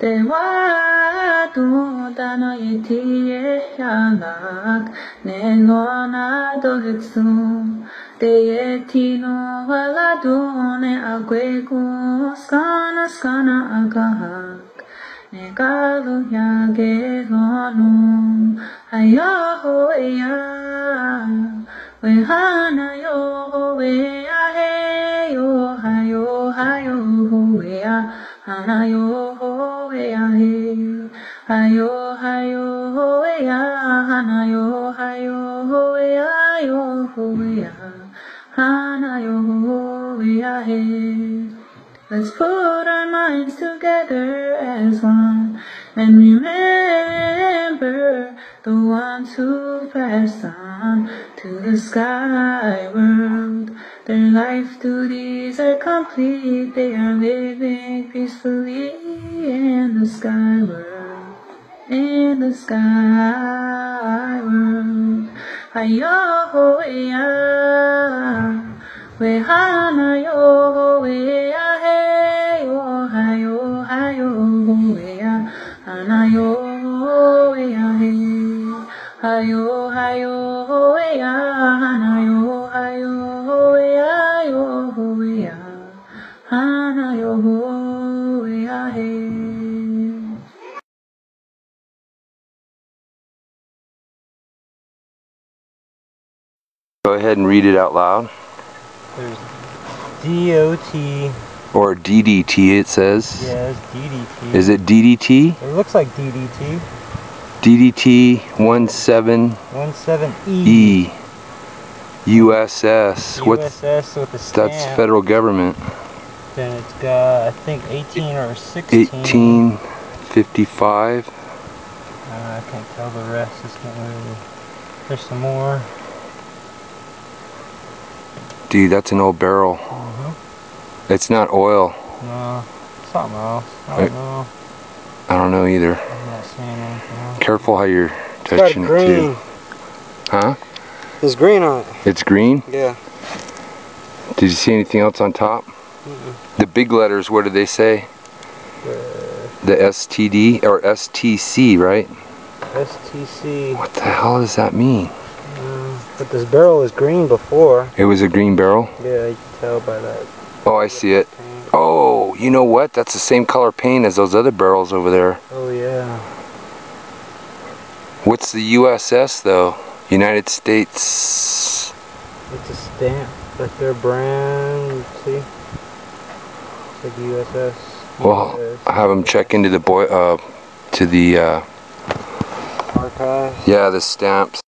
te wa tu tano yetie yanak ne lona dogetsu te yetino wala ne agweko skana agahak ne kalu yage lonu ayo ya we hana yo we ahe yo hayo we hana yo we ahe hayo we hana yo we hana yo we ahe. Let's put our minds together as one and remember the ones who passed on to the sky world. Their life duties are complete, they are living peacefully in the sky world, in the sky world. Ayo, ya, we hana yo, we ahe yo, hayo, we hana yo, we ahe, hayo, we hana yo, we hana yo, we ahe. Go ahead and read it out loud. There's DOT. Or DDT it says. Yeah, it's DDT. Is it DDT? It looks like DDT. DDT 17E. USS. USS with the stamp. That's federal government. Then it's got, I think, 18 or 16. 1855. I can't tell the rest. It's not really. There's some more. Dude, that's an old barrel. It's not oil. No, something else. I don't know. I don't know either. I'm not seeing anything else. Careful how you're touching it too. Huh? There's green on it. It's green? Yeah. Did you see anything else on top? The big letters, what do they say? The STD or STC, right? STC. What the hell does that mean? But this barrel was green before. It was a green barrel? Yeah, you can tell by that. Oh, I see it. Oh, you know what? That's the same color paint as those other barrels over there. Oh, yeah. What's the USS though? United States. It's a stamp, like their brand. See? It's like USS. Well, I have them check into the archive. Yeah, the stamps.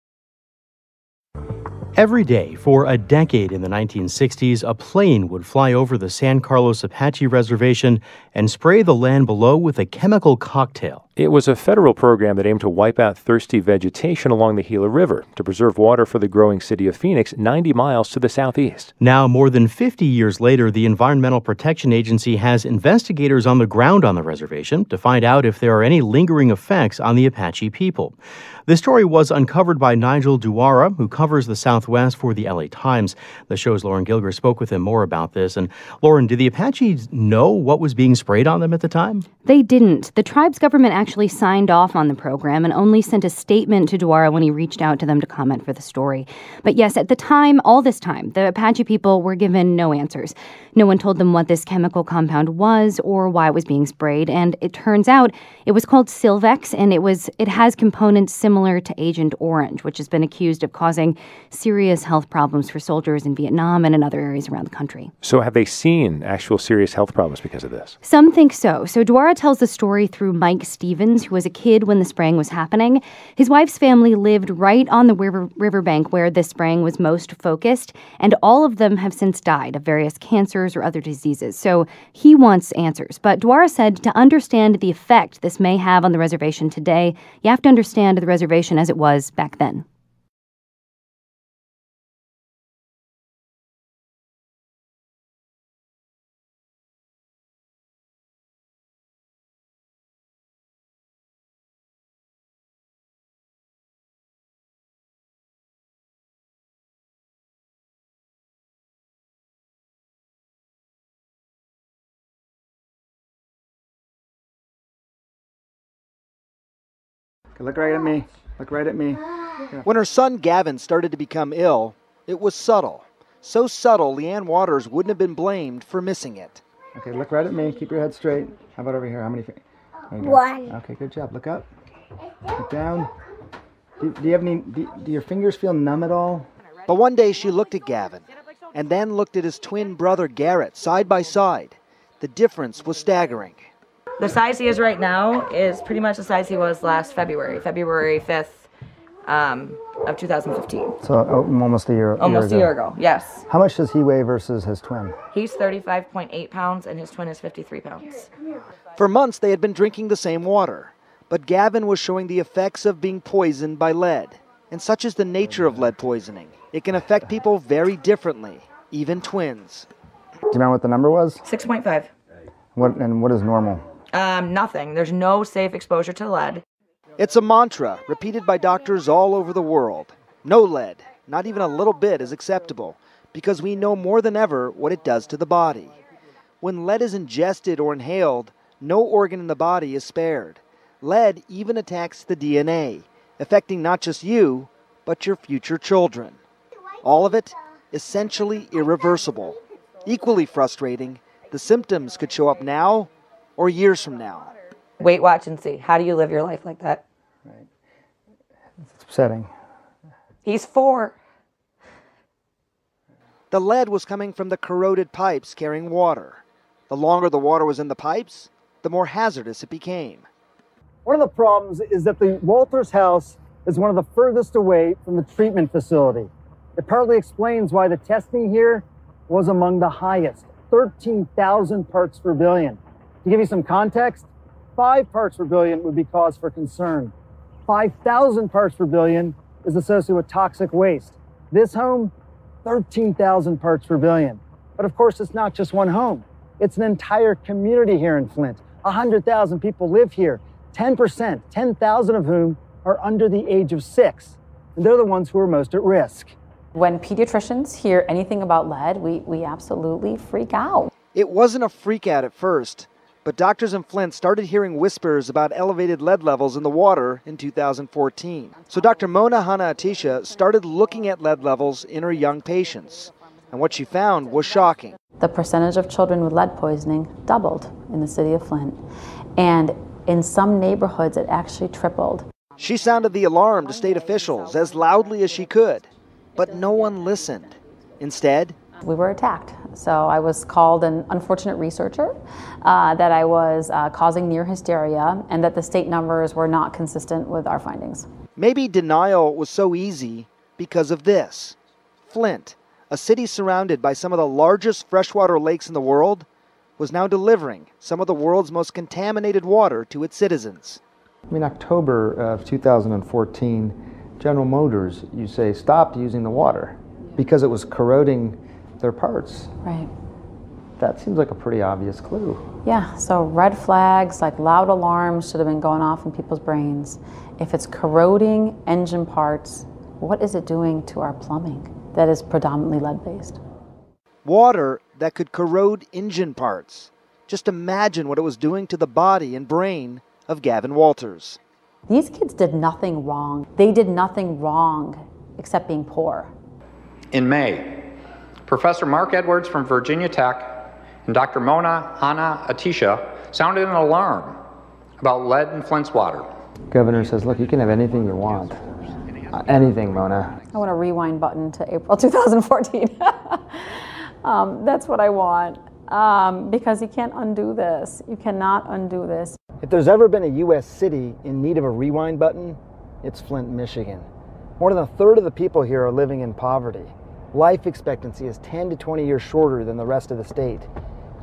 Every day for a decade in the 1960s, a plane would fly over the San Carlos Apache Reservation and spray the land below with a chemical cocktail. It was a federal program that aimed to wipe out thirsty vegetation along the Gila River to preserve water for the growing city of Phoenix, 90 miles to the southeast. Now, more than 50 years later, the Environmental Protection Agency has investigators on the ground on the reservation to find out if there are any lingering effects on the Apache people. This story was uncovered by Nigel Duara, who covers the Southwest for the LA Times. The show's Lauren Gilger spoke with him more about this. And Lauren, did the Apaches know what was being sprayed on them at the time? They didn't. The tribe's government actually signed off on the program and only sent a statement to Duara when he reached out to them to comment for the story. But yes, at the time, all this time, the Apache people were given no answers. No one told them what this chemical compound was or why it was being sprayed. And it turns out it was called Silvex, and it has components similar to Agent Orange, which has been accused of causing serious health problems for soldiers in Vietnam and in other areas around the country. So have they seen actual serious health problems because of this? Some think so. So Duara tells the story through Mike Stevens, who was a kid when the spraying was happening. His wife's family lived right on the riverbank where this spraying was most focused, and all of them have since died of various cancers or other diseases. So he wants answers. But Duara said to understand the effect this may have on the reservation today, you have to understand the reservation as it was back then. Okay, look right at me. Look right at me. When her son Gavin started to become ill, it was subtle. So subtle, Leanne Waters wouldn't have been blamed for missing it. Okay, look right at me. Keep your head straight. How about over here? How many fingers? One. Okay, good job. Look up. Look down. Do you have any? Do your fingers feel numb at all? But one day she looked at Gavin, and then looked at his twin brother Garrett side by side. The difference was staggering. The size he is right now is pretty much the size he was last February 5th of 2015. So almost a year. Almost a year ago, yes. How much does he weigh versus his twin? He's 35.8 pounds and his twin is 53 pounds. For months they had been drinking the same water, but Gavin was showing the effects of being poisoned by lead. And such is the nature of lead poisoning. It can affect people very differently, even twins. Do you remember what the number was? 6.5. What is normal? Nothing. There's no safe exposure to lead. It's a mantra repeated by doctors all over the world. No lead, not even a little bit, is acceptable, because we know more than ever what it does to the body. When lead is ingested or inhaled, no organ in the body is spared. Lead even attacks the DNA, affecting not just you, but your future children. All of it essentially irreversible. Equally frustrating, the symptoms could show up now or years from now. Wait, watch, and see. How do you live your life like that? Right. It's upsetting. He's 4. The lead was coming from the corroded pipes carrying water. The longer the water was in the pipes, the more hazardous it became. One of the problems is that the Walters house is one of the furthest away from the treatment facility. It partly explains why the testing here was among the highest, 13,000 parts per billion. To give you some context, 5 parts per billion would be cause for concern. 5,000 parts per billion is associated with toxic waste. This home, 13,000 parts per billion. But of course, it's not just one home. It's an entire community here in Flint. 100,000 people live here. 10%, 10,000 of whom are under the age of 6. And they're the ones who are most at risk. When pediatricians hear anything about lead, we absolutely freak out. It wasn't a freak out at first, but doctors in Flint started hearing whispers about elevated lead levels in the water in 2014. So Dr. Mona Hanna-Attisha started looking at lead levels in her young patients. And what she found was shocking. The percentage of children with lead poisoning doubled in the city of Flint. And in some neighborhoods, it actually tripled. She sounded the alarm to state officials as loudly as she could, but no one listened. Instead, we were attacked. So I was called an unfortunate researcher, that I was causing near hysteria, and that the state numbers were not consistent with our findings. Maybe denial was so easy because of this. Flint, a city surrounded by some of the largest freshwater lakes in the world, was now delivering some of the world's most contaminated water to its citizens. In October of 2014, General Motors, you say, stopped using the water because it was corroding their parts. Right. That seems like a pretty obvious clue. Yeah, so red flags, like loud alarms should have been going off in people's brains. If it's corroding engine parts, what is it doing to our plumbing that is predominantly lead-based? Water that could corrode engine parts. Just imagine what it was doing to the body and brain of Gavin Walters. These kids did nothing wrong. They did nothing wrong except being poor. In May, Professor Mark Edwards from Virginia Tech and Dr. Mona Hanna-Attisha sounded an alarm about lead in Flint's water. Governor says, look, you can have anything you want. Anything, Mona. I want a rewind button to April 2014. That's what I want. Because you can't undo this. You cannot undo this. If there's ever been a U.S. city in need of a rewind button, it's Flint, Michigan. More than a third of the people here are living in poverty. Life expectancy is 10 to 20 years shorter than the rest of the state.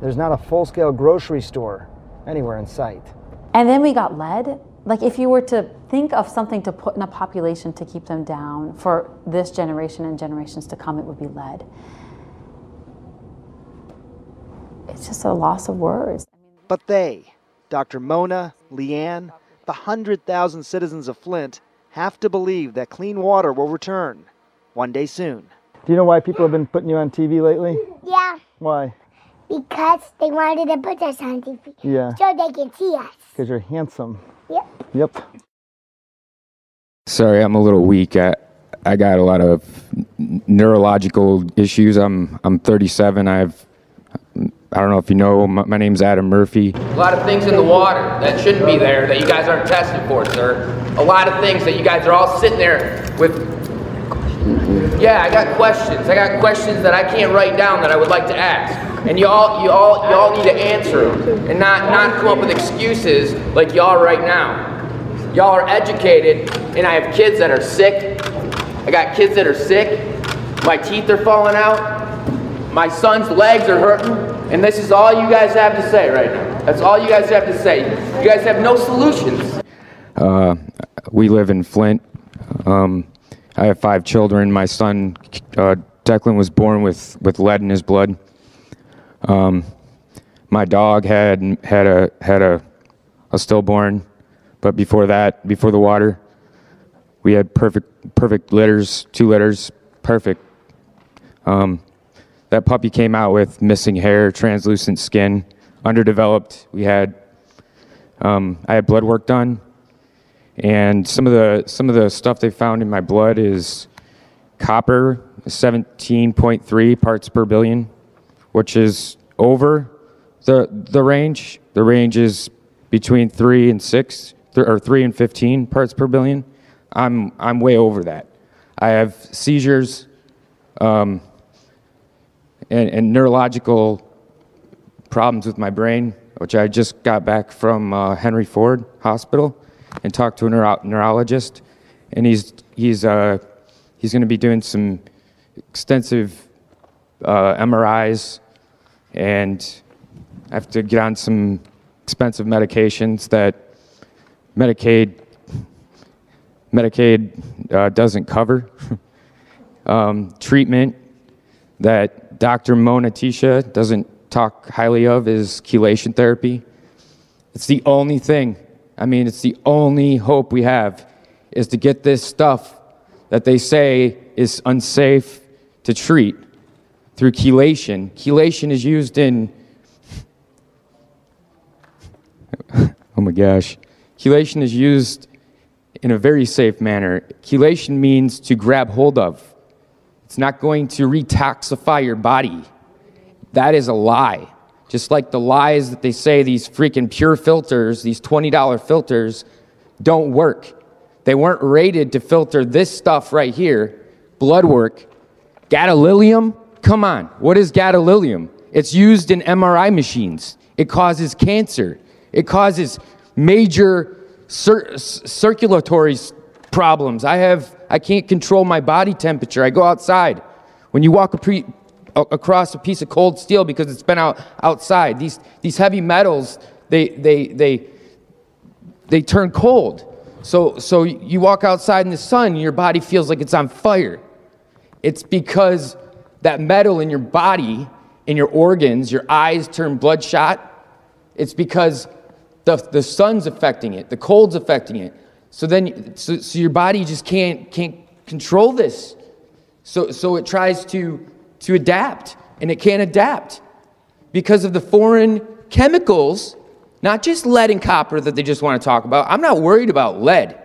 There's not a full-scale grocery store anywhere in sight. And then we got lead. Like, if you were to think of something to put in a population to keep them down for this generation and generations to come, it would be lead. It's just a loss of words. But they, Dr. Mona, Leanne, the 100,000 citizens of Flint, have to believe that clean water will return one day soon. Do you know why people have been putting you on TV lately? Yeah. Why? Because they wanted to put us on TV. Yeah. So they can see us. Because you're handsome. Yep. Yep. Sorry, I'm a little weak. I got a lot of neurological issues. I'm 37. I don't know if you know, my name's Adam Murphy. A lot of things in the water that shouldn't be there that you guys aren't tested for, sir. A lot of things that you guys are all sitting there with. Yeah, I got questions. I got questions that I can't write down that I would like to ask. And y'all need to answer them and not come up with excuses like y'all are right now. Y'all are educated, and I have kids that are sick. I got kids that are sick. My teeth are falling out. My son's legs are hurting. And this is all you guys have to say right now. That's all you guys have to say. You guys have no solutions. We live in Flint. I have 5 children. My son, Declan, was born with lead in his blood. My dog had a stillborn, but before that, before the water, we had perfect litters, 2 litters, perfect. That puppy came out with missing hair, translucent skin, underdeveloped. I had blood work done, and some of the stuff they found in my blood is copper, 17.3 parts per billion, which is over the range. The range is between 3 and 6, or 3 and 15 parts per billion. I'm way over that. I have seizures, and neurological problems with my brain, which I just got back from Henry Ford Hospital and talked to a neurologist, and he's going to be doing some extensive MRIs, and I have to get on some expensive medications that Medicaid doesn't cover. Treatment that Dr. Mona Tisha doesn't talk highly of is chelation therapy. It's the only thing, it's the only hope we have, is to get this stuff that they say is unsafe to treat through chelation. Chelation is used in, oh my gosh. Chelation is used in a very safe manner. Chelation means to grab hold of. It's not going to retoxify your body. That is a lie. Just like the lies that they say these freaking pure filters, these $20 filters, don't work. They weren't rated to filter this stuff right here, blood work. Gadolinium? Come on, what is gadolinium? It's used in MRI machines. It causes cancer. It causes major circulatory problems. I can't control my body temperature. I go outside. When you walk across a piece of cold steel because it's been outside, these heavy metals, they turn cold. So you walk outside in the sun, your body feels like it's on fire. It's because that metal in your body, in your organs, your eyes turn bloodshot. It's because the sun's affecting it, the cold's affecting it. So your body just can't control this. So it tries to adapt, and it can't adapt because of the foreign chemicals, not just lead and copper that they just want to talk about. I'm not worried about lead.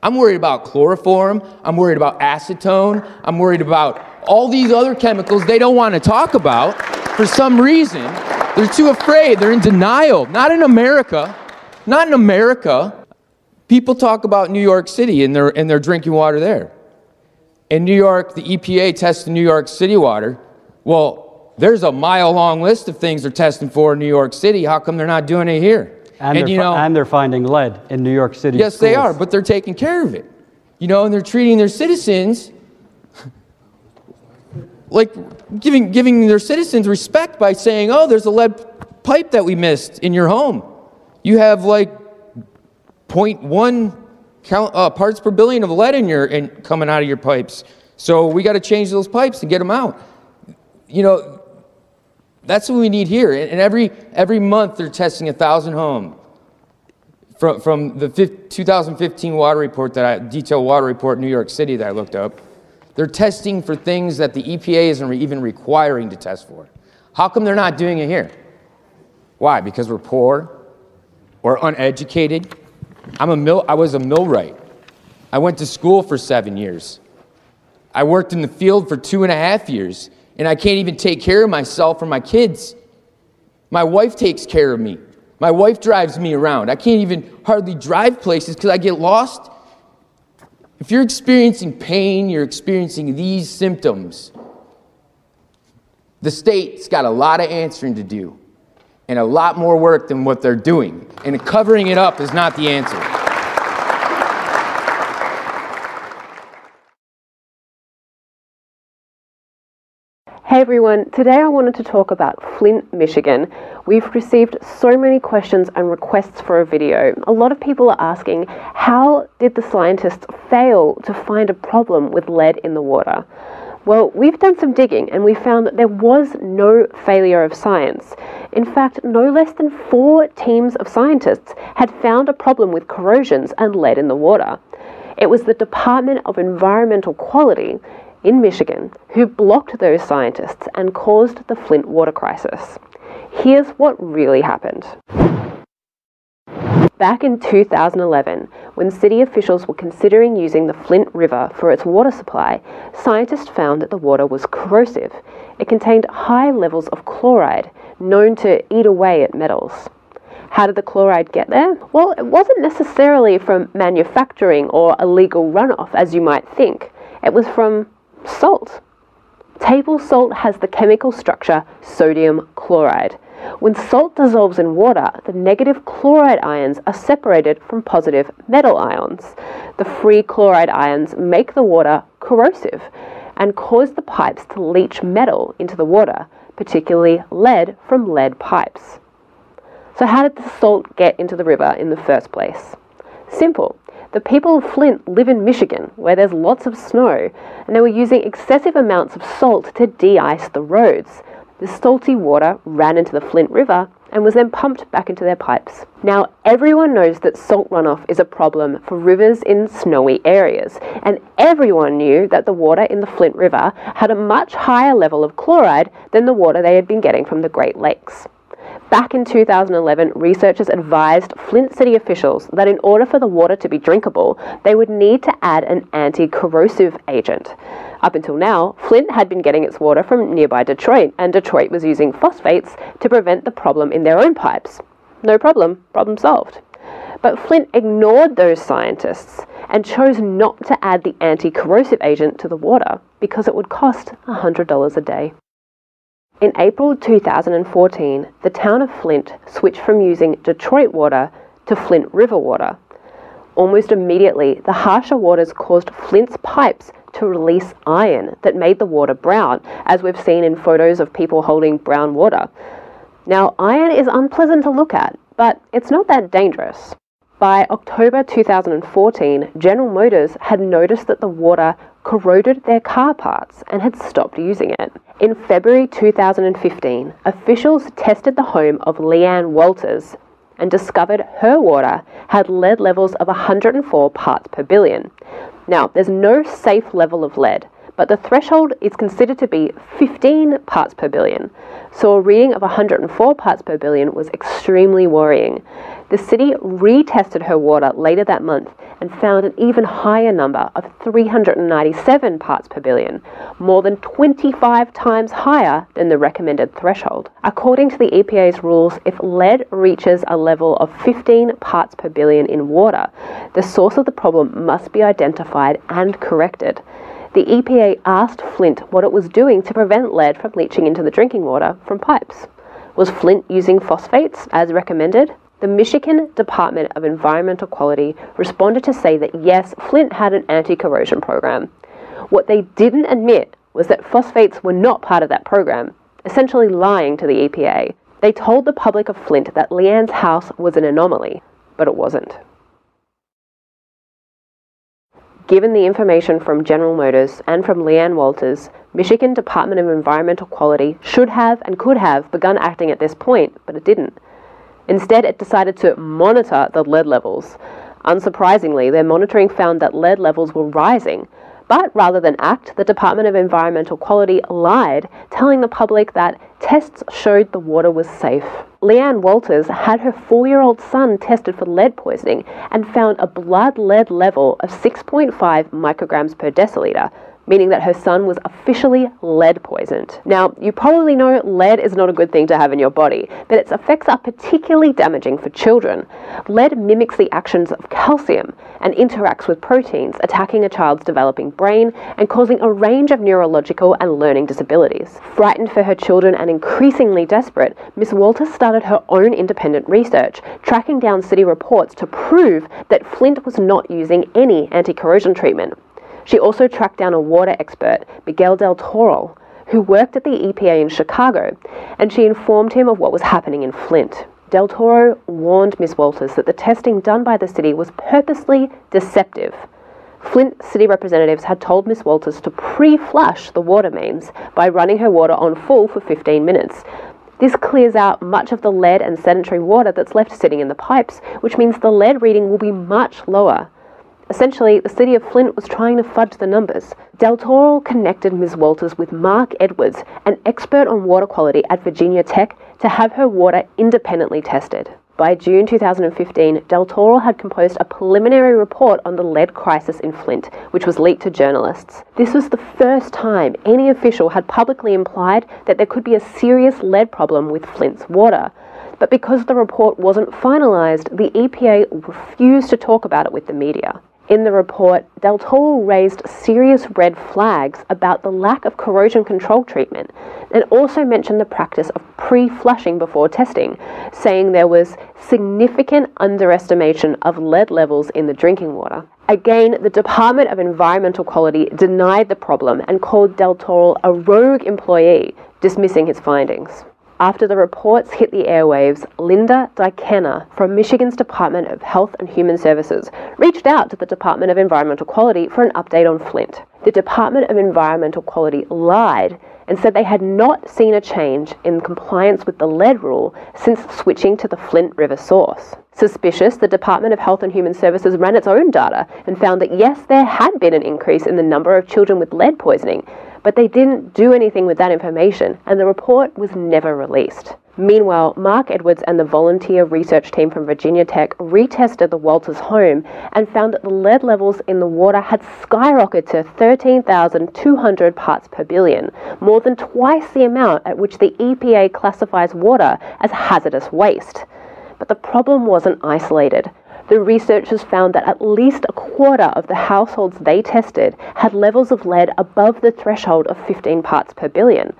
I'm worried about chloroform. I'm worried about acetone. I'm worried about all these other chemicals they don't want to talk about for some reason. They're too afraid. They're in denial. Not in America. Not in America. People talk about New York City and their drinking water there. In New York, the EPA tests the New York City water. Well, there's a mile-long list of things they're testing for in New York City. How come they're not doing it here? And they're finding lead in New York City. Yes, schools. They are, but they're taking care of it. And they're treating their citizens like giving their citizens respect by saying, oh, there's a lead pipe that we missed in your home. You have like 0.1 parts per billion of lead coming out of your pipes. So we got to change those pipes and get them out. That's what we need here. And every month they're testing 1,000 homes. From the 2015 water report detailed water report in New York City that I looked up, they're testing for things that the EPA isn't even requiring to test for. How come they're not doing it here? Why? Because we're poor or uneducated? I was a millwright. I went to school for 7 years. I worked in the field for 2.5 years, and I can't even take care of myself or my kids. My wife takes care of me. My wife drives me around. I can't even hardly drive places because I get lost. If you're experiencing pain, you're experiencing these symptoms, the state's got a lot of answering to do and a lot more work than what they're doing. And covering it up is not the answer. Hey everyone, today I wanted to talk about Flint, Michigan. We've received so many questions and requests for a video. A lot of people are asking, how did the scientists fail to find a problem with lead in the water? Well, we've done some digging and we found that there was no failure of science. In fact, no less than 4 teams of scientists had found a problem with corrosions and lead in the water. It was the Department of Environmental Quality in Michigan who blocked those scientists and caused the Flint water crisis. Here's what really happened. Back in 2011, when city officials were considering using the Flint River for its water supply, scientists found that the water was corrosive. It contained high levels of chloride, known to eat away at metals. How did the chloride get there? Well, it wasn't necessarily from manufacturing or illegal runoff, as you might think. It was from salt. Table salt has the chemical structure sodium chloride. When salt dissolves in water, the negative chloride ions are separated from positive metal ions. The free chloride ions make the water corrosive and cause the pipes to leach metal into the water, particularly lead from lead pipes. So how did the salt get into the river in the first place? Simple. The people of Flint live in Michigan, where there's lots of snow, and they were using excessive amounts of salt to de-ice the roads. The salty water ran into the Flint River and was then pumped back into their pipes. Now, everyone knows that salt runoff is a problem for rivers in snowy areas, and everyone knew that the water in the Flint River had a much higher level of chloride than the water they had been getting from the Great Lakes. Back in 2011, researchers advised Flint city officials that in order for the water to be drinkable, they would need to add an anti-corrosive agent. Up until now, Flint had been getting its water from nearby Detroit, and Detroit was using phosphates to prevent the problem in their own pipes. No problem, problem solved. But Flint ignored those scientists and chose not to add the anti-corrosive agent to the water because it would cost $100 a day. In April 2014, the town of Flint switched from using Detroit water to Flint River water. Almost immediately, the harsher waters caused Flint's pipes to release iron that made the water brown, as we've seen in photos of people holding brown water. Now, iron is unpleasant to look at, but it's not that dangerous. By October 2014, General Motors had noticed that the water corroded their car parts and had stopped using it. In February 2015, officials tested the home of Leanne Walters and discovered her water had lead levels of 104 parts per billion. Now, there's no safe level of lead, but the threshold is considered to be 15 parts per billion. So a reading of 104 parts per billion was extremely worrying. The city retested her water later that month and found an even higher number of 397 parts per billion, more than 25 times higher than the recommended threshold. According to the EPA's rules, if lead reaches a level of 15 parts per billion in water, the source of the problem must be identified and corrected. The EPA asked Flint what it was doing to prevent lead from leaching into the drinking water from pipes. Was Flint using phosphates as recommended? The Michigan Department of Environmental Quality responded to say that yes, Flint had an anti-corrosion program. What they didn't admit was that phosphates were not part of that program, essentially lying to the EPA. They told the public of Flint that Leanne's house was an anomaly, but it wasn't. Given the information from General Motors and from Leanne Walters, Michigan Department of Environmental Quality should have and could have begun acting at this point, but it didn't. Instead, it decided to monitor the lead levels. Unsurprisingly, their monitoring found that lead levels were rising, But rather than act, the Department of Environmental Quality lied, telling the public that tests showed the water was safe. Leanne Walters had her 4-year-old son tested for lead poisoning and found a blood lead level of 6.5 micrograms per deciliter, meaning that her son was officially lead poisoned. Now, you probably know lead is not a good thing to have in your body, but its effects are particularly damaging for children. Lead mimics the actions of calcium and interacts with proteins, attacking a child's developing brain and causing a range of neurological and learning disabilities. Frightened for her children and increasingly desperate, Miss Walters started her own independent research, tracking down city reports to prove that Flint was not using any anti-corrosion treatment. She also tracked down a water expert, Miguel del Toro, who worked at the EPA in Chicago, and she informed him of what was happening in Flint. Del Toro warned Ms. Walters that the testing done by the city was purposely deceptive. Flint city representatives had told Ms. Walters to pre-flush the water mains by running her water on full for 15 minutes. This clears out much of the lead and sedentary water that's left sitting in the pipes, which means the lead reading will be much lower. Essentially, the city of Flint was trying to fudge the numbers. Del Toro connected Ms. Walters with Mark Edwards, an expert on water quality at Virginia Tech, to have her water independently tested. By June 2015, Del Toro had composed a preliminary report on the lead crisis in Flint, which was leaked to journalists. This was the first time any official had publicly implied that there could be a serious lead problem with Flint's water. But because the report wasn't finalized, the EPA refused to talk about it with the media. In the report, Del Toro raised serious red flags about the lack of corrosion control treatment and also mentioned the practice of pre-flushing before testing, saying there was significant underestimation of lead levels in the drinking water. Again, the Department of Environmental Quality denied the problem and called Del Toro a rogue employee, dismissing his findings. After the reports hit the airwaves, Linda Dykena from Michigan's Department of Health and Human Services reached out to the Department of Environmental Quality for an update on Flint. The Department of Environmental Quality lied and said they had not seen a change in compliance with the lead rule since switching to the Flint River source. Suspicious, the Department of Health and Human Services ran its own data and found that yes, there had been an increase in the number of children with lead poisoning, but they didn't do anything with that information, and the report was never released. Meanwhile, Mark Edwards and the volunteer research team from Virginia Tech retested the Walters home and found that the lead levels in the water had skyrocketed to 13,200 parts per billion, more than twice the amount at which the EPA classifies water as hazardous waste. But the problem wasn't isolated. The researchers found that at least a quarter of the households they tested had levels of lead above the threshold of 15 parts per billion.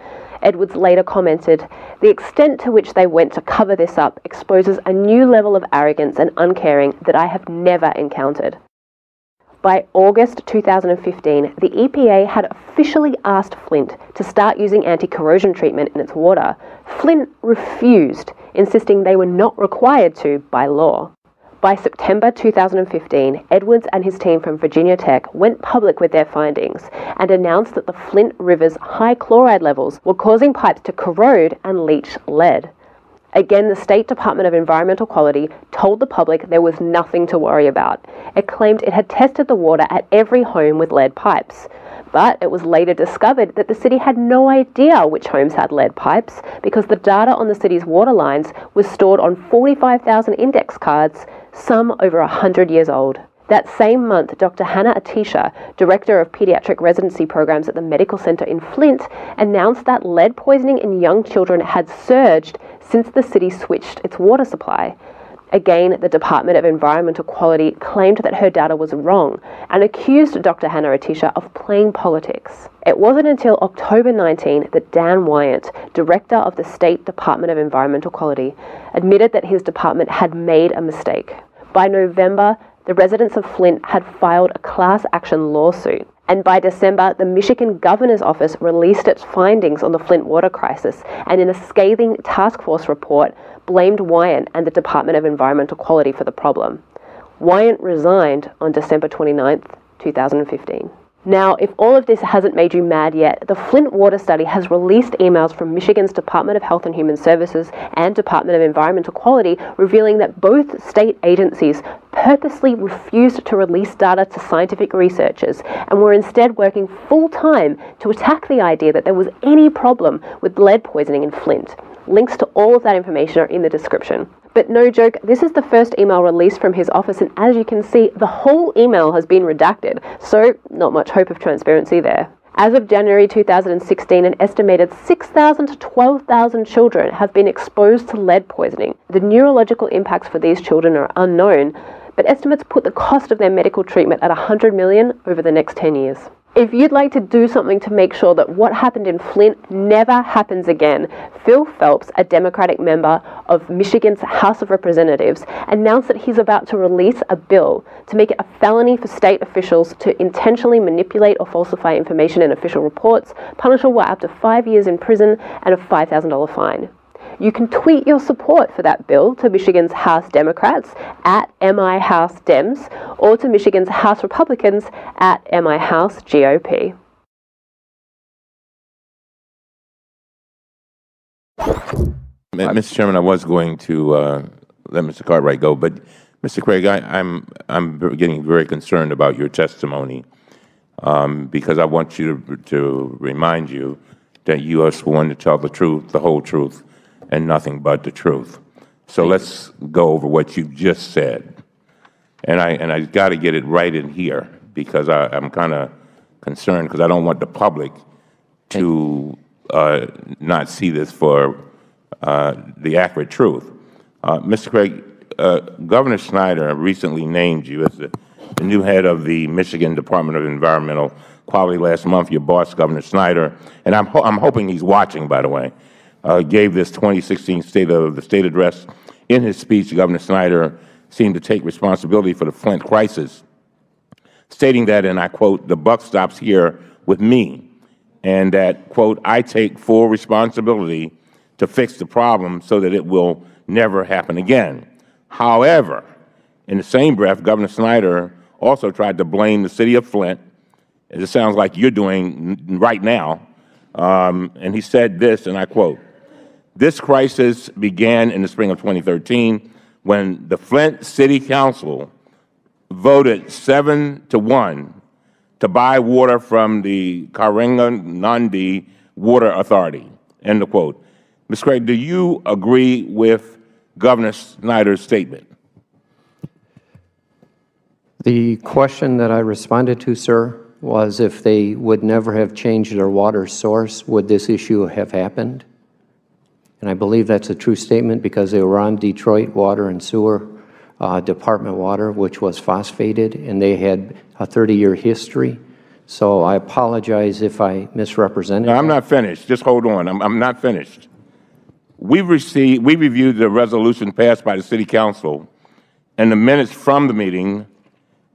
Edwards later commented, "The extent to which they went to cover this up exposes a new level of arrogance and uncaring that I have never encountered." By August 2015, the EPA had officially asked Flint to start using anti-corrosion treatment in its water. Flint refused, insisting they were not required to by law. By September 2015, Edwards and his team from Virginia Tech went public with their findings and announced that the Flint River's high chloride levels were causing pipes to corrode and leach lead. Again, the State Department of Environmental Quality told the public there was nothing to worry about. It claimed it had tested the water at every home with lead pipes. But it was later discovered that the city had no idea which homes had lead pipes because the data on the city's water lines was stored on 45,000 index cards, some over 100 years old. That same month, Dr. Hannah Atisha, Director of Pediatric Residency Programs at the Medical Center in Flint, announced that lead poisoning in young children had surged since the city switched its water supply. Again, the Department of Environmental Quality claimed that her data was wrong and accused Dr. Hannah Atisha of playing politics. It wasn't until October 19 that Dan Wyant, Director of the State Department of Environmental Quality, admitted that his department had made a mistake. By November, the residents of Flint had filed a class action lawsuit. And by December, the Michigan Governor's Office released its findings on the Flint water crisis and in a scathing task force report blamed Wyant and the Department of Environmental Quality for the problem. Wyant resigned on December 29, 2015. Now, if all of this hasn't made you mad yet, the Flint Water Study has released emails from Michigan's Department of Health and Human Services and Department of Environmental Quality revealing that both state agencies purposely refused to release data to scientific researchers and were instead working full-time to attack the idea that there was any problem with lead poisoning in Flint. Links to all of that information are in the description. But no joke, this is the first email released from his office, and as you can see, the whole email has been redacted, so not much hope of transparency there. As of January 2016, an estimated 6,000 to 12,000 children have been exposed to lead poisoning. The neurological impacts for these children are unknown, but estimates put the cost of their medical treatment at $100 million over the next 10 years. If you'd like to do something to make sure that what happened in Flint never happens again, Phil Phelps, a Democratic member of Michigan's House of Representatives, announced that he's about to release a bill to make it a felony for state officials to intentionally manipulate or falsify information in official reports, punishable up to 5 years in prison and a $5,000 fine. You can tweet your support for that bill to Michigan's House Democrats at MIHouseDems or to Michigan's House Republicans at MIHouseGOP. Mr. Chairman, I was going to let Mr. Cartwright go, but Mr. Craig, I'm getting very concerned about your testimony because I want you to remind you that you are sworn to tell the truth, the whole truth, and nothing but the truth. So let's go over what you just said. And I got to get it right in here because I'm kind of concerned because I don't want the public to not see this for the accurate truth. Mr. Craig, Governor Snyder recently named you as the new head of the Michigan Department of Environmental Quality last month. Your boss, Governor Snyder, and I'm hoping he's watching, by the way, gave this 2016 State of the State address. In his speech, Governor Snyder seemed to take responsibility for the Flint crisis, stating that, and I quote, "The buck stops here with me," and that, quote, "I take full responsibility to fix the problem so that it will never happen again." However, in the same breath, Governor Snyder also tried to blame the city of Flint, as it sounds like you're doing right now, and he said this, and I quote, "This crisis began in the spring of 2013 when the Flint City Council voted 7-1 to buy water from the Karenga-Nandi Water Authority," end of quote. Ms. Craig, do you agree with Governor Snyder's statement? The question that I responded to, sir, was if they would never have changed their water source, would this issue have happened? And I believe that's a true statement because they were on Detroit Water and Sewer Department water, which was phosphated, and they had a 30-year history. So I apologize if I misrepresented. No, I'm not finished. Just hold on. I'm not finished. We reviewed the resolution passed by the City Council and the minutes from the meeting.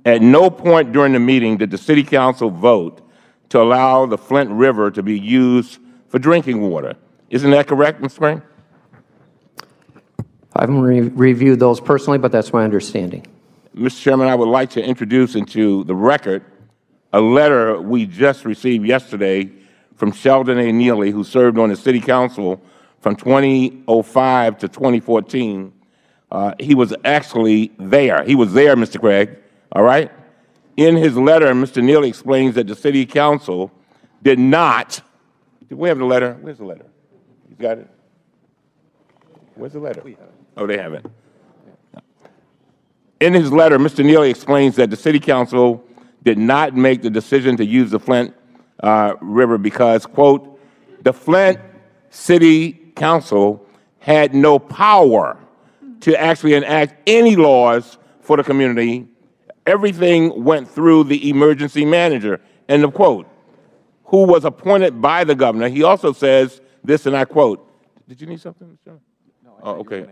At no point during the meeting did the City Council vote to allow the Flint River to be used for drinking water. Isn't that correct, Mr. Spring? I haven't reviewed those personally, but that's my understanding. Mr. Chairman, I would like to introduce into the record a letter we just received yesterday from Sheldon A. Neely, who served on the City Council from 2005 to 2014. He was actually there. He was there, Mr. Craig, all right? In his letter, Mr. Neely explains that the City Council did not. Do we have the letter? Where's the letter? You got it? Where's the letter? Oh, they have it. In his letter, Mr. Neely explains that the City Council did not make the decision to use the Flint River because, quote, "The Flint City Council had no power to actually enact any laws for the community. Everything went through the emergency manager," end of quote, who was appointed by the governor. He also says this, and I quote. Did you need something, Mr. Chairman? No, I okay.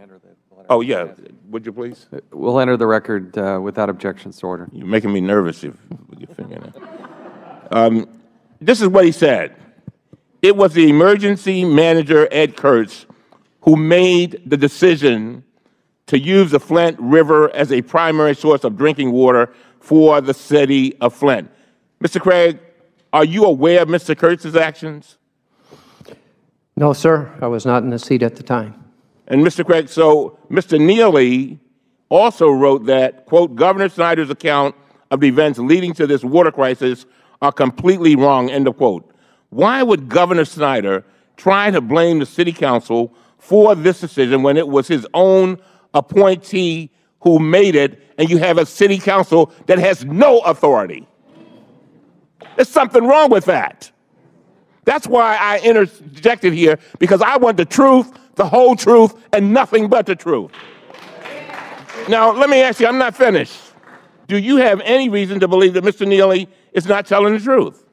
Oh, yeah. Would you please? We'll enter the record without objections to order. You're making me nervous with your finger in it. This is what he said. "It was the emergency manager, Ed Kurtz, who made the decision to use the Flint River as a primary source of drinking water for the city of Flint." Mr. Craig, Are you aware of Mr. Kurtz's actions? No, sir. I was not in the seat at the time. And Mr. Craig, so Mr. Neely also wrote that, quote, Governor Snyder's account of the events leading to this water crisis are completely wrong, end of quote. Why would Governor Snyder try to blame the city council for this decision when it was his own appointee who made it, and you have a city council that has no authority? There's something wrong with that. That's why I interjected here, because I want the truth, the whole truth, and nothing but the truth. Now, let me ask you, I'm not finished. Do you have any reason to believe that Mr. Neely is not telling the truth?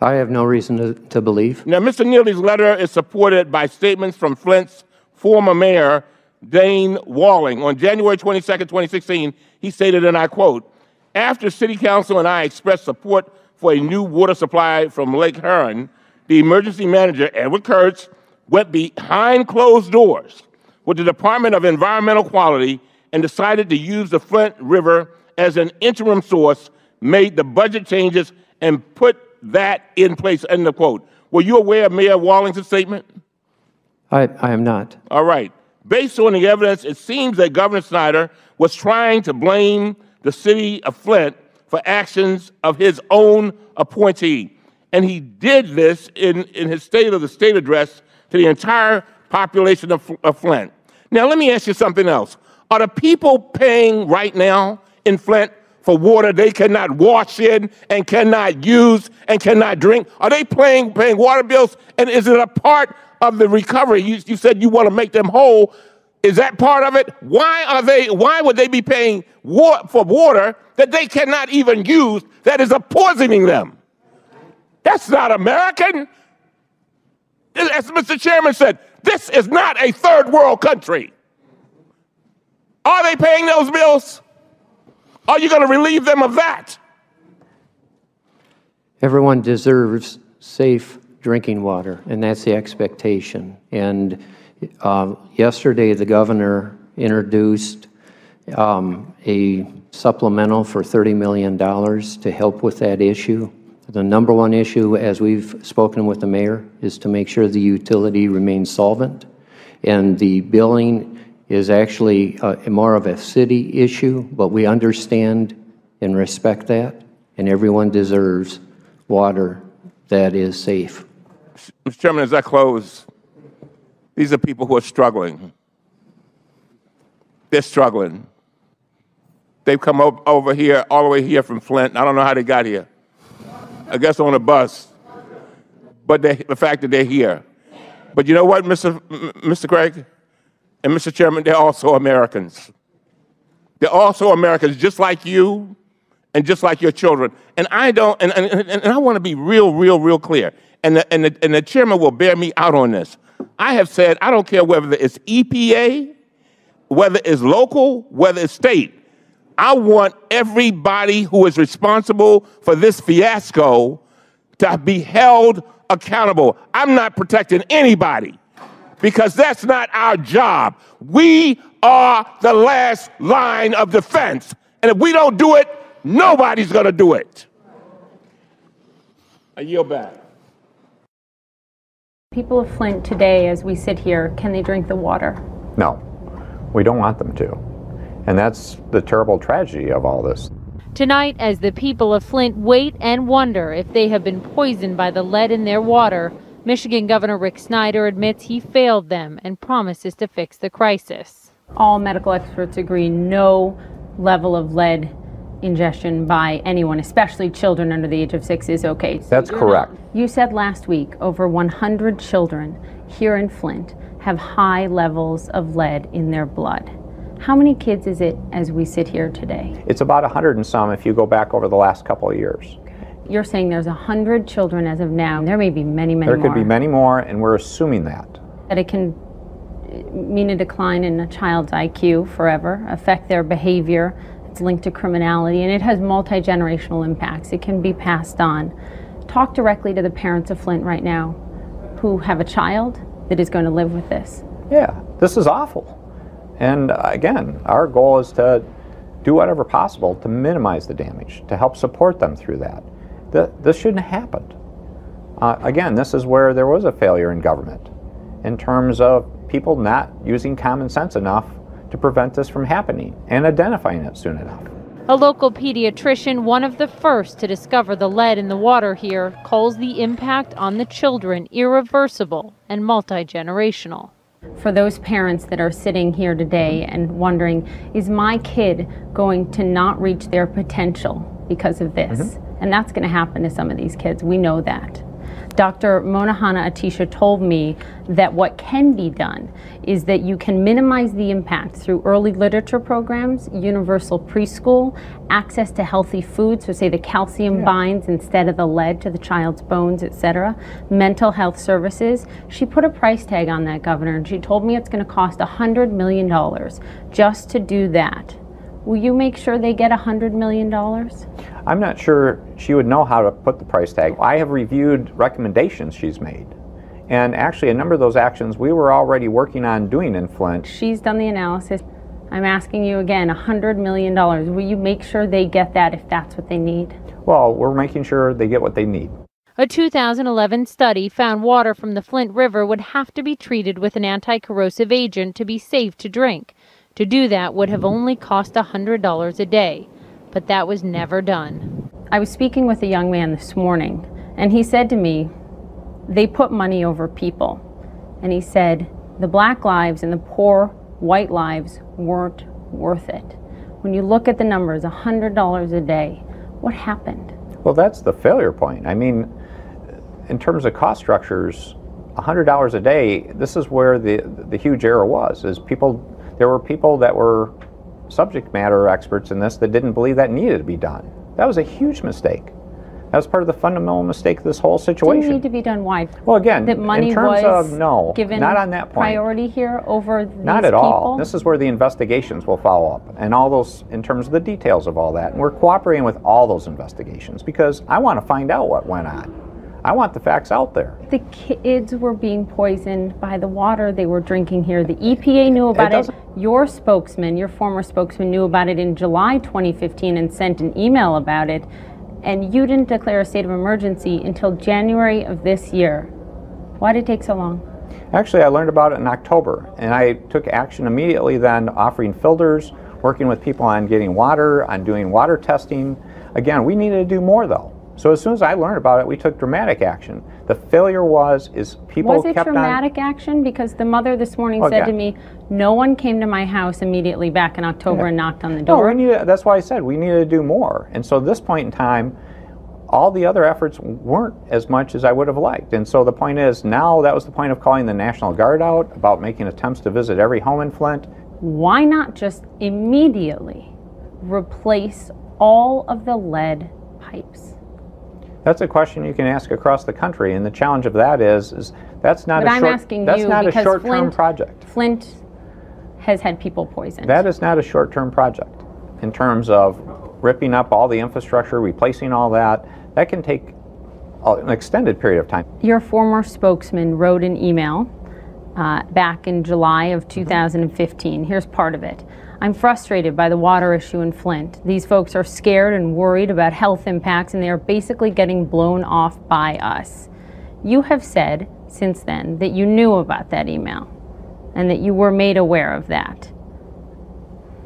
I have no reason to believe. Now, Mr. Neely's letter is supported by statements from Flint's former mayor, Dane Walling. On January 22nd, 2016, he stated, and I quote, after City Council and I expressed support for a new water supply from Lake Huron, the emergency manager, Edward Kurtz, went behind closed doors with the Department of Environmental Quality and decided to use the Flint River as an interim source, made the budget changes, and put that in place, end of quote. Were you aware of Mayor Walling's statement? I am not. All right. Based on the evidence, it seems that Governor Snyder was trying to blame the city of Flint for actions of his own appointee. And he did this in his State of the State address to the entire population of Flint. Now, let me ask you something else. Are the people paying right now in Flint for water they cannot wash in and cannot use and cannot drink? Are they paying water bills? And is it a part of the recovery? You said you want to make them whole. Is that part of it? Why would they be paying for water that they cannot even use, that is poisoning them? That's not American. As Mr. Chairman said, this is not a third world country. Are they paying those bills? Are you going to relieve them of that? Everyone deserves safe drinking water, and that's the expectation. And yesterday, the governor introduced a supplemental for $30 million to help with that issue. The number one issue, as we've spoken with the mayor, is to make sure the utility remains solvent. And the billing is actually more of a city issue, but we understand and respect that, and everyone deserves water that is safe. Mr. Chairman, as I close, these are people who are struggling. They're struggling. They've come over here, all the way here from Flint. I don't know how they got here. I guess on a bus. But the fact that they're here. But you know what, Mr. Craig and Mr. Chairman, they're also Americans. They're also Americans, just like you and just like your children. And I don't, and I want to be real clear. And the chairman will bear me out on this. I have said, I don't care whether it's EPA, whether it's local, whether it's state. I want everybody who is responsible for this fiasco to be held accountable. I'm not protecting anybody because that's not our job. We are the last line of defense. And if we don't do it, nobody's going to do it. I yield back. People of Flint today, as we sit here, can they drink the water? No, we don't want them to. And that's the terrible tragedy of all this. Tonight, as the people of Flint wait and wonder if they have been poisoned by the lead in their water, Michigan Governor Rick Snyder admits he failed them and promises to fix the crisis. All medical experts agree no level of lead ingestion by anyone, especially children under the age of 6, is okay. That's correct. You said last week over 100 children here in Flint have high levels of lead in their blood. How many kids is it as we sit here today? It's about 100 and some if you go back over the last couple of years. You're saying there's 100 children as of now. There may be many more. There could be many more, and we're assuming that. That it can mean a decline in a child's IQ forever, affect their behavior. It's linked to criminality, and it has multi-generational impacts. It can be passed on. Talk directly to the parents of Flint right now who have a child that is going to live with this. Yeah, this is awful. And again, our goal is to do whatever possible to minimize the damage, to help support them through that. This shouldn't have happened. Again, this is where there was a failure in government in terms of people not using common sense enough to prevent this from happening and identifying it soon enough. A local pediatrician, one of the first to discover the lead in the water here, calls the impact on the children irreversible and multi-generational. For those parents that are sitting here today and wondering, is my kid going to not reach their potential because of this? And that's going to happen to some of these kids. We know that. Dr. Mona Atisha told me that what can be done is that you can minimize the impact through early literature programs, universal preschool, access to healthy foods, so say the calcium binds instead of the lead to the child's bones, etc., mental health services. She put a price tag on that, Governor, and she told me it's going to cost $100 million just to do that. Will you make sure they get $100 million? I'm not sure she would know how to put the price tag. I have reviewed recommendations she's made. And actually, a number of those actions we were already working on doing in Flint. She's done the analysis. I'm asking you again, $100 million. Will you make sure they get that if that's what they need? Well, we're making sure they get what they need. A 2011 study found water from the Flint River would have to be treated with an anti-corrosive agent to be safe to drink. To do that would have only cost $100 a day, but that was never done. I was speaking with a young man this morning, and he said to me, they put money over people. And he said, the black lives and the poor white lives weren't worth it. When you look at the numbers, $100 a day, what happened? Well, that's the failure point. I mean, in terms of cost structures, $100 a day, this is where the huge error was, is there were people that were subject matter experts in this that didn't believe that needed to be done. That was a huge mistake. That was part of the fundamental mistake of this whole situation. Didn't need to be done. Why? Well, again, that money in terms was of, no, given not on that point. Priority here over these Not at people? all. This is where the investigations will follow up, and all those, in terms of the details of all that. And we're cooperating with all those investigations because I want to find out what went on. I want the facts out there. The kids were being poisoned by the water they were drinking here. The EPA knew about it. Your spokesman, your former spokesman, knew about it in July 2015 and sent an email about it. And you didn't declare a state of emergency until January of this year. Why did it take so long? Actually, I learned about it in October, and I took action immediately then, offering filters, working with people on getting water, on doing water testing. Again, we needed to do more though. So as soon as I learned about it, we took dramatic action. The failure is people kept on... Was it dramatic action? Because the mother this morning said to me, no one came to my house immediately back in October and knocked on the door. No, that's why I said we needed to do more. And so at this point in time, all the other efforts weren't as much as I would have liked. And so the point is, now that was the point of calling the National Guard out, about making attempts to visit every home in Flint. Why not just immediately replace all of the lead pipes? That's a question you can ask across the country, and the challenge of that is that's not a short-term project. Flint has had people poisoned. That is not a short-term project. In terms of ripping up all the infrastructure, replacing all that, that can take an extended period of time. Your former spokesman wrote an email back in July of 2015. Here's part of it. I'm frustrated by the water issue in Flint. These folks are scared and worried about health impacts, and they are basically getting blown off by us. You have said since then that you knew about that email and that you were made aware of that.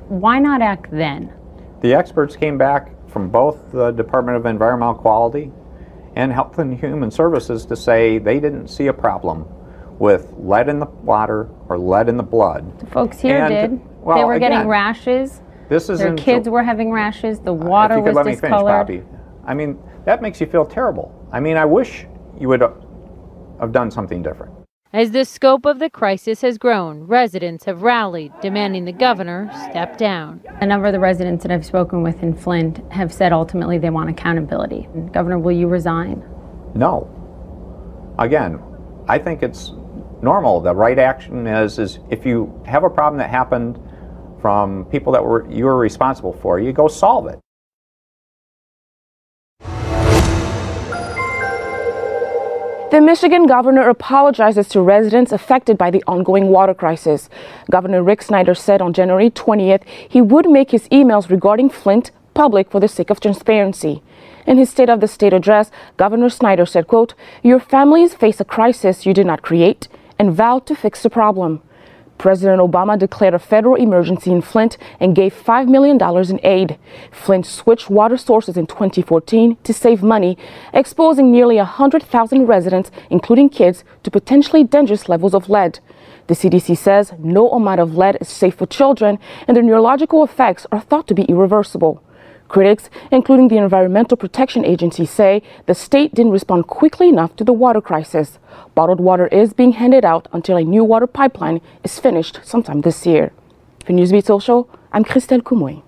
Why not act then? The experts came back from both the Department of Environmental Quality and Health and Human Services to say they didn't see a problem with lead in the water or lead in the blood. The folks here did. Well, they were getting rashes. Their kids were having rashes. The water was discolored. If you could let me finish, Poppy. I mean, that makes you feel terrible. I mean, I wish you would have done something different. As the scope of the crisis has grown, residents have rallied, demanding the governor step down. A number of the residents that I've spoken with in Flint have said ultimately they want accountability. Governor, will you resign? No. Again, I think it's normal. The right action is if you have a problem that happened from people that you were responsible for, you go solve it. The Michigan governor apologizes to residents affected by the ongoing water crisis. Governor Rick Snyder said on January 20th he would make his emails regarding Flint public for the sake of transparency. In his State of the State address, Governor Snyder said, quote, "Your families face a crisis you did not create and vowed to fix the problem." President Obama declared a federal emergency in Flint and gave $5 million in aid. Flint switched water sources in 2014 to save money, exposing nearly 100,000 residents, including kids, to potentially dangerous levels of lead. The CDC says no amount of lead is safe for children, and the neurological effects are thought to be irreversible. Critics, including the Environmental Protection Agency, say the state didn't respond quickly enough to the water crisis. Bottled water is being handed out until a new water pipeline is finished sometime this year. For Newsbeat Social, I'm Christelle Coumoué.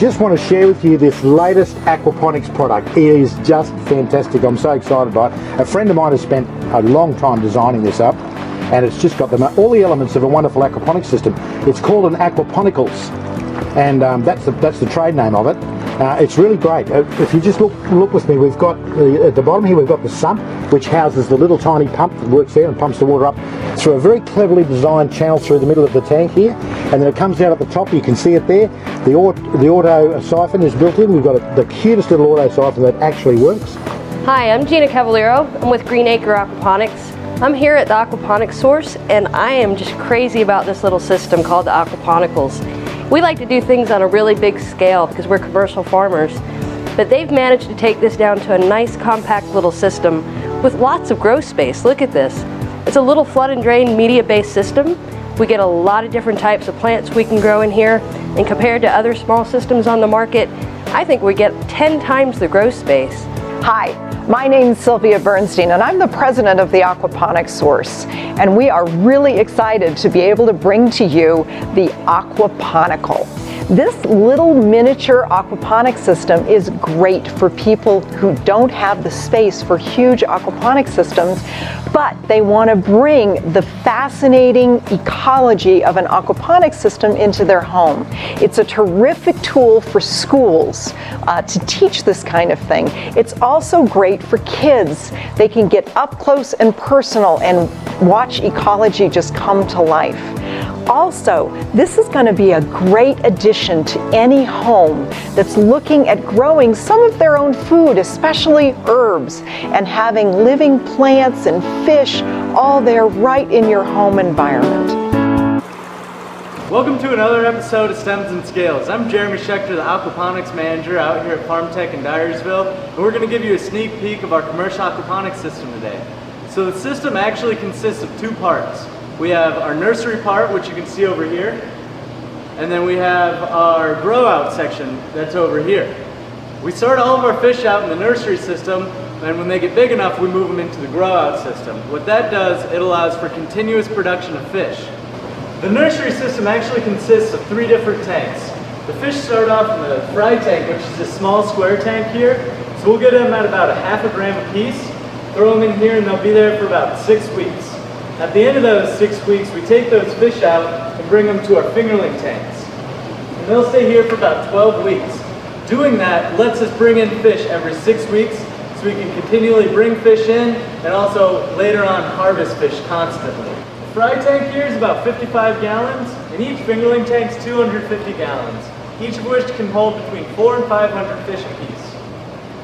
just want to share with you this latest aquaponics product. It is just fantastic. I'm so excited by it. A friend of mine has spent a long time designing this up, and it's just got all the elements of a wonderful aquaponics system. It's called an aquaponicals, and that's the trade name of it. It's really great. If you just look with me, we've got at the bottom here, we've got the sump, which houses the little tiny pump that works there and pumps the water up through a very cleverly designed channel through the middle of the tank here, and then it comes out at the top. You can see it there. The auto siphon is built in. We've got the cutest little auto siphon that actually works. Hi, I'm Gina Cavallero. I'm with Green Acre Aquaponics. I'm here at the aquaponics source, and I am just crazy about this little system called the aquaponicals. We like to do things on a really big scale because we're commercial farmers, but they've managed to take this down to a nice compact little system with lots of grow space. Look at this. It's a little flood and drain media-based system. We get a lot of different types of plants we can grow in here, and compared to other small systems on the market, I think we get 10 times the grow space. Hi, my name is Sylvia Bernstein, and I'm the president of the Aquaponics Source. And we are really excited to be able to bring to you the Aquaponical. This little miniature aquaponics system is great for people who don't have the space for huge aquaponics systems, but they want to bring the fascinating ecology of an aquaponics system into their home. It's a terrific tool for schools to teach this kind of thing. It's also great for kids. They can get up close and personal and watch ecology just come to life. Also, this is going to be a great addition to any home that's looking at growing some of their own food, especially herbs, and having living plants and fish all there right in your home environment. Welcome to another episode of Stems and Scales. I'm Jeremy Schechter, the aquaponics manager out here at Farm Tech in Dyersville, and we're going to give you a sneak peek of our commercial aquaponics system today. So the system actually consists of two parts. We have our nursery part, which you can see over here, and then we have our grow out section that's over here. We start all of our fish out in the nursery system, and when they get big enough, we move them into the grow out system. What that does, it allows for continuous production of fish. The nursery system actually consists of 3 different tanks. The fish start off in the fry tank, which is this small square tank here. So we'll get them at about a ½ gram a piece, throw them in here, and they'll be there for about 6 weeks. At the end of those 6 weeks, we take those fish out and bring them to our fingerling tanks. And they'll stay here for about 12 weeks. Doing that lets us bring in fish every 6 weeks, so we can continually bring fish in and also later on harvest fish constantly. The fry tank here is about 55 gallons, and each fingerling tank is 250 gallons, each of which can hold between 400 and 500 fish apiece.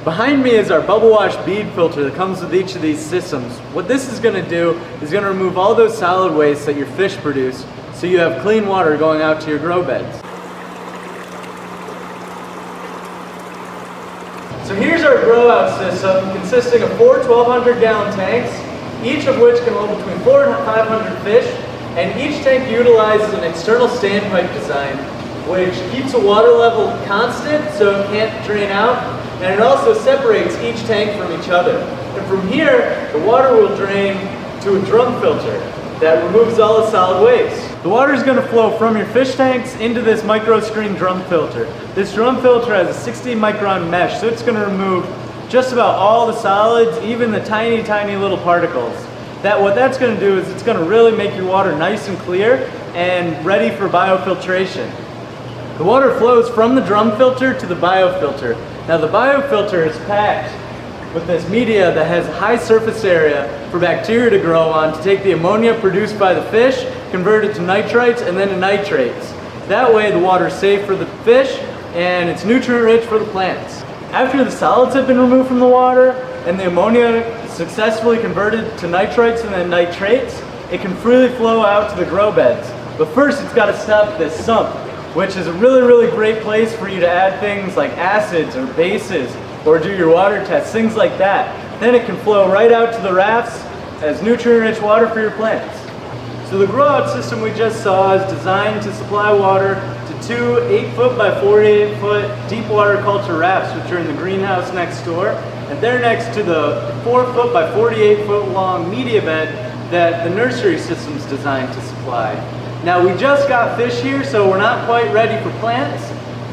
Behind me is our bubble wash bead filter that comes with each of these systems. What this is going to do is going to remove all those solid waste that your fish produce, so you have clean water going out to your grow beds. So here's our grow out system consisting of 4 1,200 gallon tanks, each of which can hold between 400 and 500 fish, and each tank utilizes an external standpipe design which keeps the water level constant so it can't drain out. And it also separates each tank from each other. And from here, the water will drain to a drum filter that removes all the solid waste. The water is going to flow from your fish tanks into this micro-screen drum filter. This drum filter has a 60 micron mesh, so it's going to remove just about all the solids, even the tiny, tiny little particles. What that's going to do is it's going to really make your water nice and clear and ready for biofiltration. The water flows from the drum filter to the biofilter. Now the biofilter is packed with this media that has high surface area for bacteria to grow on to take the ammonia produced by the fish, convert it to nitrites, and then to nitrates. That way the water is safe for the fish and it's nutrient rich for the plants. After the solids have been removed from the water and the ammonia is successfully converted to nitrites and then nitrates, it can freely flow out to the grow beds. But first it's got to stop at this sump, which is a really, really great place for you to add things like acids or bases or do your water tests, things like that. Then it can flow right out to the rafts as nutrient-rich water for your plants. So the grow-out system we just saw is designed to supply water to 2 8-foot by 48-foot deep water culture rafts, which are in the greenhouse next door, and they're next to the 4-foot by 48-foot long media bed that the nursery system is designed to supply. Now we just got fish here, so we're not quite ready for plants,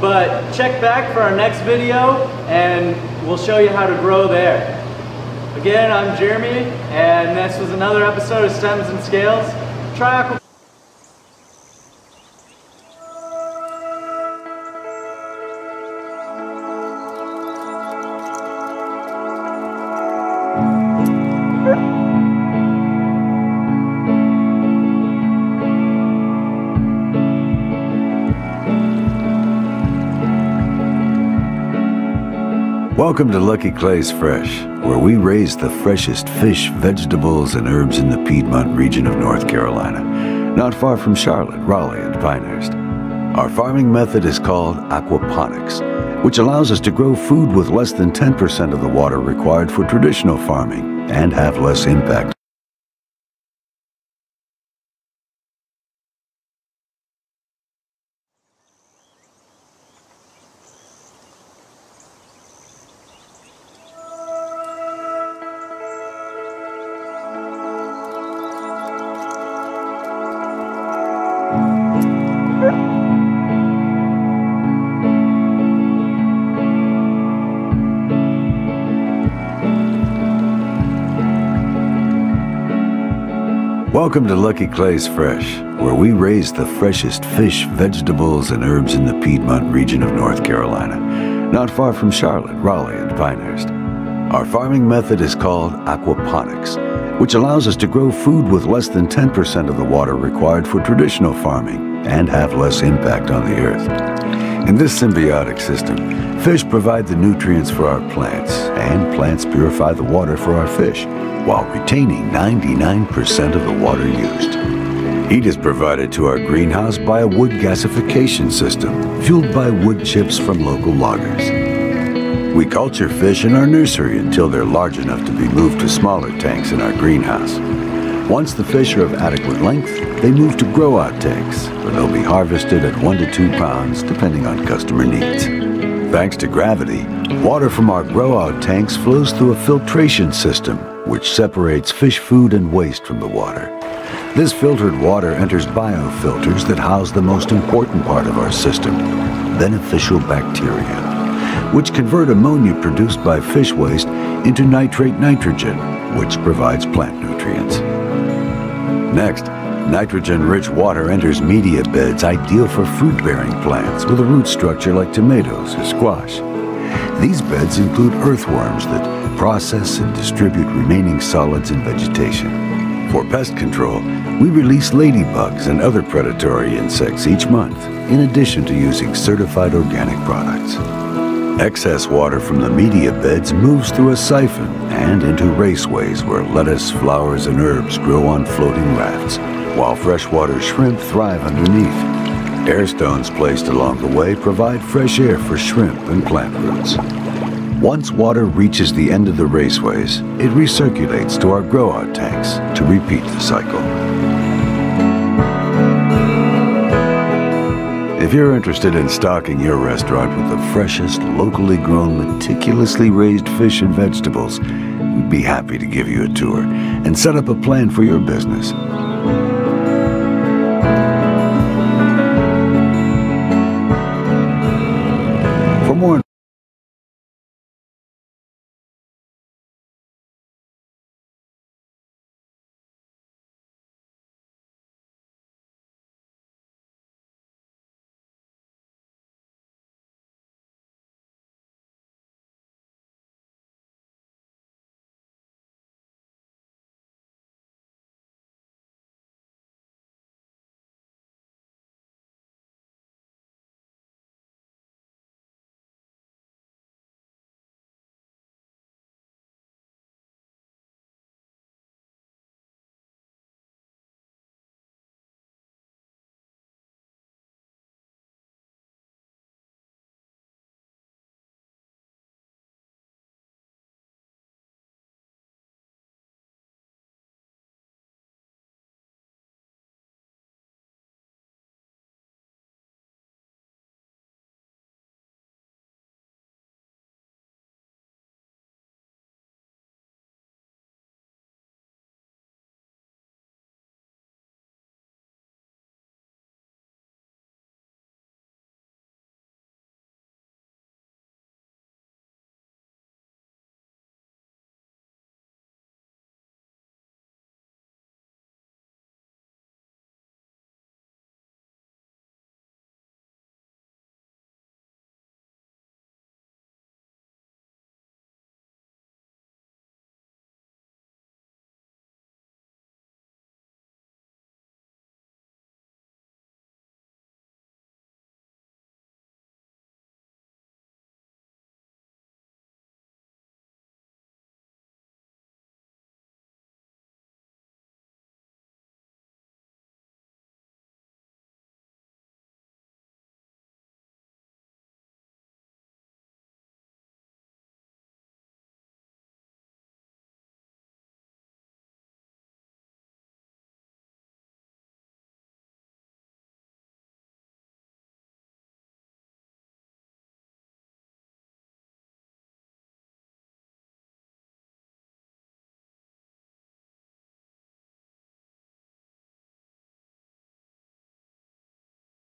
But check back for our next video and we'll show you how to grow there. Again, I'm Jeremy, and this was another episode of Stems and Scales. Try aquaponics. Welcome to Lucky Clay's Fresh, where we raise the freshest fish, vegetables, and herbs in the Piedmont region of North Carolina, not far from Charlotte, Raleigh, and Pinehurst. Our farming method is called aquaponics, which allows us to grow food with less than 10% of the water required for traditional farming and have less impact. Welcome to Lucky Clay's Fresh, where we raise the freshest fish, vegetables, and herbs in the Piedmont region of North Carolina, not far from Charlotte, Raleigh, and Pinehurst. Our farming method is called aquaponics, which allows us to grow food with less than 10% of the water required for traditional farming and have less impact on the earth. In this symbiotic system, fish provide the nutrients for our plants, and plants purify the water for our fish, while retaining 99% of the water used. Heat is provided to our greenhouse by a wood gasification system, fueled by wood chips from local loggers. We culture fish in our nursery until they're large enough to be moved to smaller tanks in our greenhouse. Once the fish are of adequate length, they move to grow-out tanks, where they'll be harvested at 1 to 2 pounds, depending on customer needs. Thanks to gravity, water from our grow-out tanks flows through a filtration system, which separates fish food and waste from the water. This filtered water enters biofilters that house the most important part of our system, beneficial bacteria, which convert ammonia produced by fish waste into nitrate nitrogen, which provides plant nutrients. Next, nitrogen-rich water enters media beds ideal for fruit-bearing plants with a root structure like tomatoes or squash. These beds include earthworms that process and distribute remaining solids in vegetation. For pest control, we release ladybugs and other predatory insects each month, in addition to using certified organic products. Excess water from the media beds moves through a siphon and into raceways where lettuce, flowers, and herbs grow on floating rafts, while freshwater shrimp thrive underneath. Air stones placed along the way provide fresh air for shrimp and plant roots. Once water reaches the end of the raceways, it recirculates to our grow-out tanks to repeat the cycle. If you're interested in stocking your restaurant with the freshest, locally grown, meticulously raised fish and vegetables, we'd be happy to give you a tour and set up a plan for your business.